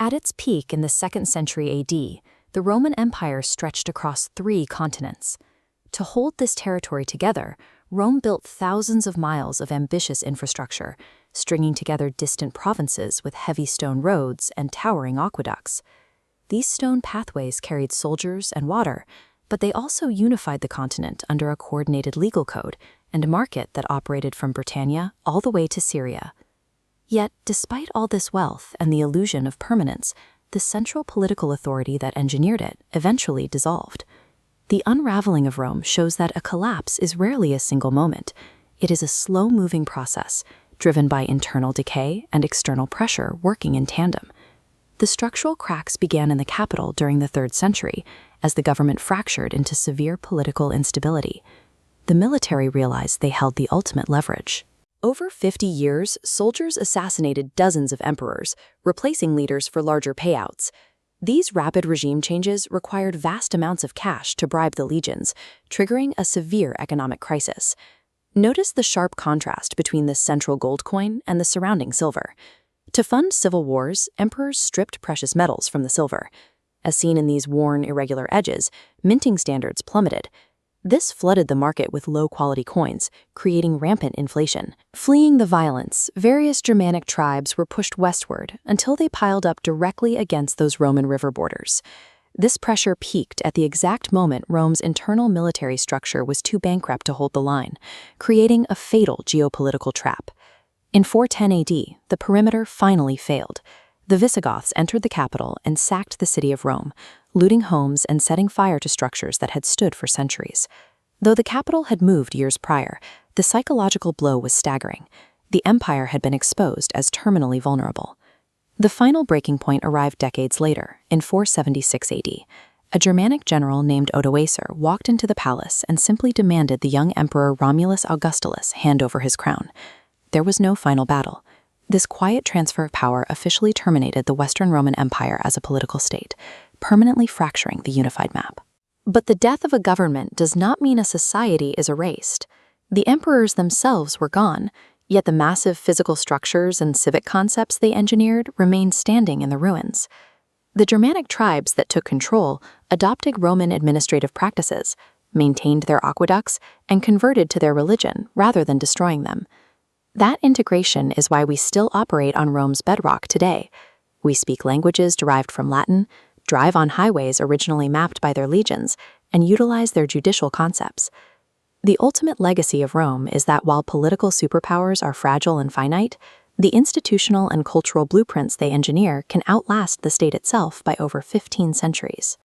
At its peak in the 2nd century AD, the Roman Empire stretched across 3 continents. To hold this territory together, Rome built thousands of miles of ambitious infrastructure, stringing together distant provinces with heavy stone roads and towering aqueducts. These stone pathways carried soldiers and water, but they also unified the continent under a coordinated legal code and a market that operated from Britannia all the way to Syria. Yet, despite all this wealth and the illusion of permanence, the central political authority that engineered it eventually dissolved. The unraveling of Rome shows that a collapse is rarely a single moment. It is a slow-moving process, driven by internal decay and external pressure working in tandem. The structural cracks began in the capital during the 3rd century, as the government fractured into severe political instability. The military realized they held the ultimate leverage. Over 50 years, soldiers assassinated dozens of emperors, replacing leaders for larger payouts. These rapid regime changes required vast amounts of cash to bribe the legions, triggering a severe economic crisis. Notice the sharp contrast between the central gold coin and the surrounding silver. To fund civil wars, emperors stripped precious metals from the silver. As seen in these worn, irregular edges, minting standards plummeted. This flooded the market with low-quality coins, creating rampant inflation. Fleeing the violence, various Germanic tribes were pushed westward until they piled up directly against those Roman river borders. This pressure peaked at the exact moment Rome's internal military structure was too bankrupt to hold the line, creating a fatal geopolitical trap. In 410 AD, the perimeter finally failed. The Visigoths entered the capital and sacked the city of Rome, looting homes and setting fire to structures that had stood for centuries. Though the capital had moved years prior, the psychological blow was staggering. The empire had been exposed as terminally vulnerable. The final breaking point arrived decades later, in 476 AD. A Germanic general named Odoacer walked into the palace and simply demanded the young emperor Romulus Augustulus hand over his crown. There was no final battle. This quiet transfer of power officially terminated the Western Roman Empire as a political state, permanently fracturing the unified map. But the death of a government does not mean a society is erased. The emperors themselves were gone, yet the massive physical structures and civic concepts they engineered remained standing in the ruins. The Germanic tribes that took control adopted Roman administrative practices, maintained their aqueducts, and converted to their religion rather than destroying them. That integration is why we still operate on Rome's bedrock today. We speak languages derived from Latin, drive on highways originally mapped by their legions, and utilize their judicial concepts. The ultimate legacy of Rome is that while political superpowers are fragile and finite, the institutional and cultural blueprints they engineer can outlast the state itself by over 15 centuries.